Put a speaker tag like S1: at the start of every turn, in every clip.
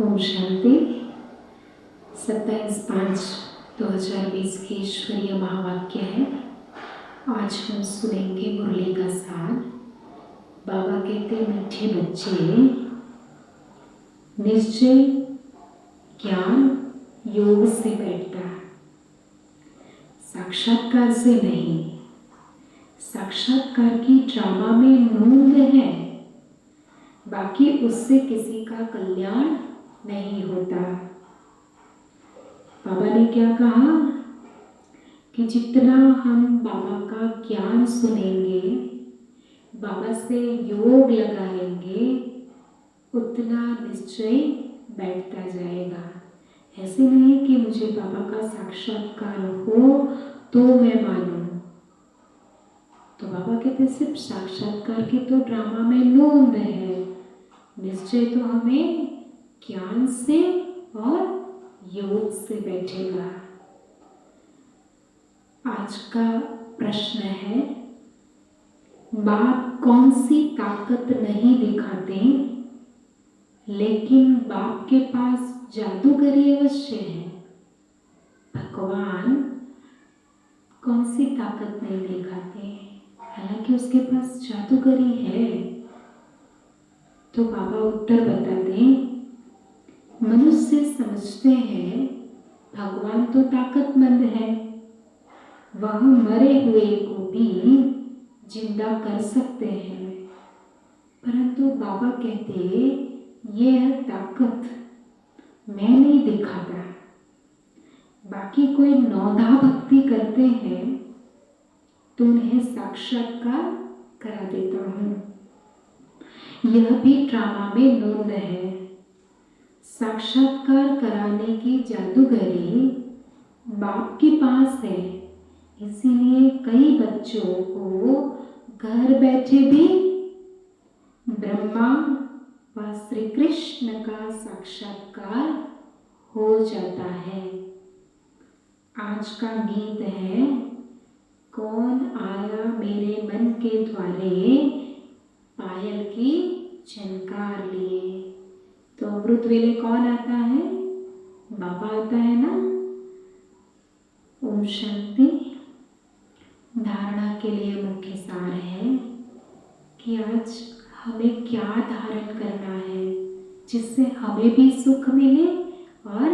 S1: ओम शांति। 27/5/2020 की ईश्वरीय महावाक्य है। आज हम सुनेंगे मुरली का सार। बाबा कहते, मीठे बच्चे, निश्चय ज्ञान योग से बैठता, साक्षात्कार से नहीं। साक्षात्कार की ड्रामा में नूंद है, बाकी उससे किसी का कल्याण नहीं होता। बाबा ने क्या कहा कि जितना हम बाबा का ज्ञान सुनेंगे, बाबा से योग लगाएंगे, उतना निश्चय बैठता जाएगा। ऐसे नहीं कि मुझे बाबा का साक्षात्कार हो तो मैं मानूं। तो बाबा कहते सिर्फ साक्षात्कार की तो ड्रामा में नूंद है, निश्चय तो हमें ज्ञान से और योग से बैठेगा। आज का प्रश्न है, बाप कौन सी ताकत नहीं दिखाते, लेकिन बाप के पास जादूगरी अवश्य है। भगवान कौन सी ताकत नहीं दिखाते, हालांकि उसके पास जादूगरी है। तो बाबा उत्तर बताते, मनुष्य समझते हैं भगवान तो ताकतमंद है, वह मरे हुए को भी जिंदा कर सकते हैं। परंतु बाबा कहते, यह ताकत मैं नहीं दिखाता। बाकी कोई नौधा भक्ति करते हैं तो उन्हें साक्षात्कार करा देता हूँ। यह भी ड्रामा में नूंद है। साक्षात्कार कराने की जादूगरी बाप के पास है, इसीलिए कई बच्चों को घर बैठे भी ब्रह्मा व श्री कृष्ण का साक्षात्कार हो जाता है। आज का गीत है, कौन आया मेरे मन के द्वारे, पायल की झनकार लिए। तो अमृत वेले कौन आता है? बाबा आता है ना। ओम शांति। धारणा के लिए मुख्य सार है कि आज हमें क्या धारण करना है जिससे हमें भी सुख मिले और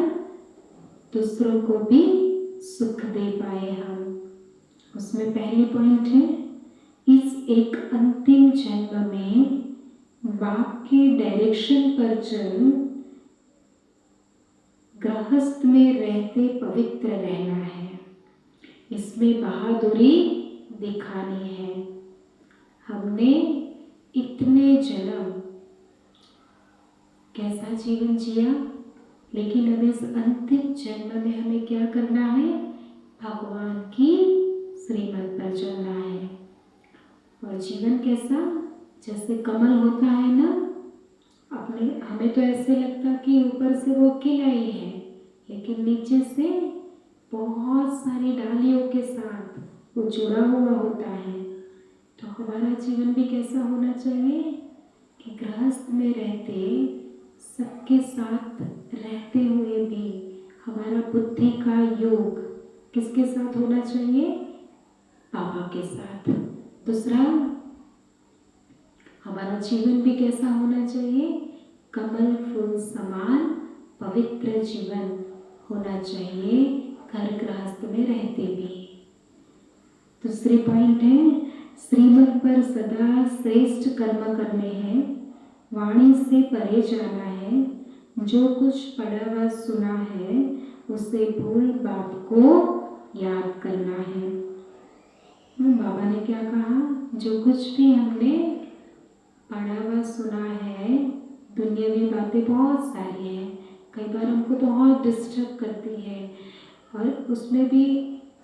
S1: दूसरों को भी सुख दे पाए हम। उसमें पहली पॉइंट है, इस एक अंतिम जन्म में बाप के डायरेक्शन पर चल, गृहस्थ में रहते पवित्र रहना है। इसमें बहादुरी दिखानी है। हमने इतने जन्म कैसा जीवन जिया, लेकिन हमें इस अंतिम जन्म में हमें क्या करना है? भगवान की श्रीमत पर चलना है। और जीवन कैसा? जैसे कमल होता है ना, अपने हमें तो ऐसे लगता कि ऊपर से वो खिला ही है, लेकिन नीचे से बहुत सारी डालियों के साथ वो जुड़ा हुआ होता है। तो हमारा जीवन भी कैसा होना चाहिए कि गृहस्थ में रहते, सबके साथ रहते हुए भी हमारा बुद्धि का योग किसके साथ होना चाहिए? बाबा के साथ। दूसरा, हमारा जीवन भी कैसा होना चाहिए? कमल फूल समान पवित्र जीवन होना चाहिए, घर गृहस्थ में रहते भी। दूसरी पॉइंट है, श्रीमत पर सदा श्रेष्ठ कर्म करने हैं, वाणी से परे जाना है। जो कुछ पढ़ा व सुना है उसे भूल बाप को याद करना है। बाबा ने क्या कहा? जो कुछ भी हमने पढ़ा व सुना है, दुनियावी बातें बहुत सारी हैं, कई बार हमको बहुत डिस्टर्ब करती है, और उसमें भी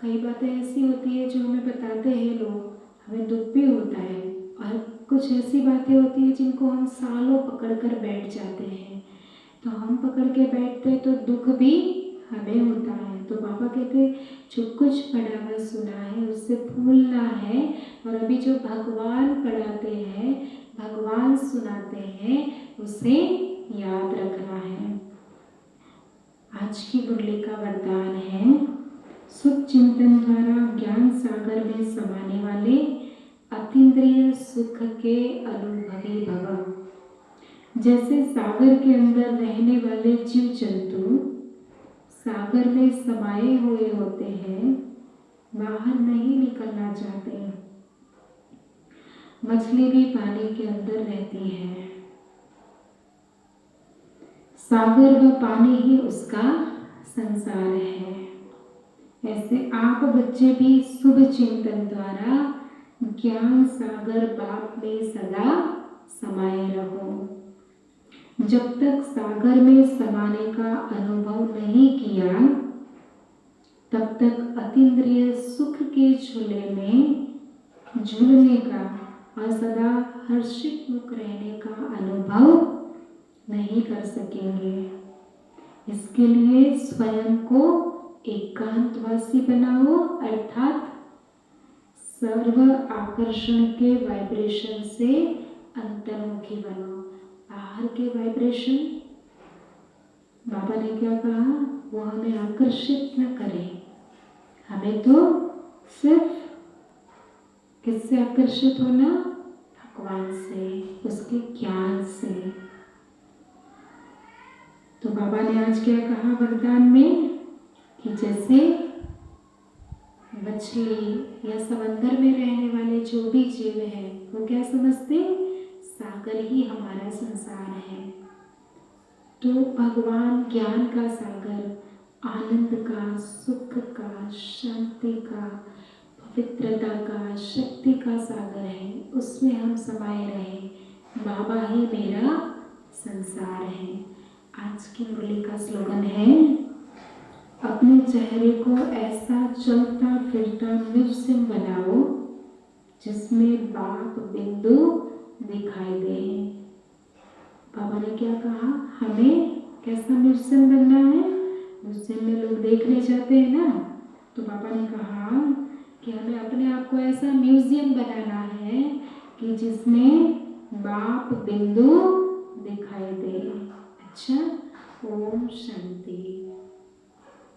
S1: कई बातें ऐसी होती है जो हमें बताते हैं लोग, हमें दुख भी होता है। और कुछ ऐसी बातें होती है जिनको हम सालों पकड़ कर बैठ जाते हैं। तो हम पकड़ के बैठते हैं तो दुख भी हमें होता है। तो बाबा कहते हैं, जो कुछ पढ़ा व सुना है उससे भूलना है, और अभी जो भगवान पढ़ाते हैं, भगवान सुनाते हैं, उसे याद रखना है। आज की मुरली का वरदान है, सुख चिंतन द्वारा ज्ञान सागर में समाने वाले अतीन्द्रिय सुख के अनुभवी भव। जैसे सागर के अंदर रहने वाले जीव जंतु सागर में समाये हुए होते हैं, बाहर नहीं निकलना चाहते। मछली भी पानी के अंदर रहती है, सागर व पानी ही उसका संसार है। ऐसे आप बच्चे भी शुभ चिंतन द्वारा ज्ञान सागर बाप में सदा समाये रहो। जब तक सागर में समाने का अनुभव नहीं किया, तब तक अतीन्द्रिय सुख के झूले में झूलने का और सदा हर्षित मुख रहने का अनुभव नहीं कर सकेंगे। इसके लिए स्वयं को एकांतवासी बनाओ, अर्थात सर्व आकर्षण के वाइब्रेशन से अंतर्मुखी बनो। बाहर के वाइब्रेशन, बाबा ने क्या कहा, वो हमें आकर्षित न करे। हमें तो सिर्फ किससे आकर्षित होना, भगवान से, उसके ज्ञान से। तो बाबा ने आज क्या कहा वरदान में कि जैसे मछली या समंदर में रहने वाले जो भी जीव हैं, वो क्या समझते, सागर ही हमारा संसार है। तो भगवान ज्ञान का सागर, आनंद का, सुख का, शांति का, पवित्रता का, शक्ति का सागर है। उसमें हम समाये रहे। बाबा ही मेरा संसार है। आज की मुरली का स्लोगन है, अपने चेहरे को ऐसा चलता फिरता म्यूजियम बनाओ जिसमें बाप बिंदु दिखाई दे। बाबा ने क्या कहा, हमें कैसा म्यूजियम बनना है। म्यूजियम में लोग देखने जाते हैं ना, तो बाबा ने कहा कि हमें अपने आप को ऐसा म्यूजियम बनाना है कि जिसमें बाप बिंदु दिखाई दे। अच्छा, ओम शांति।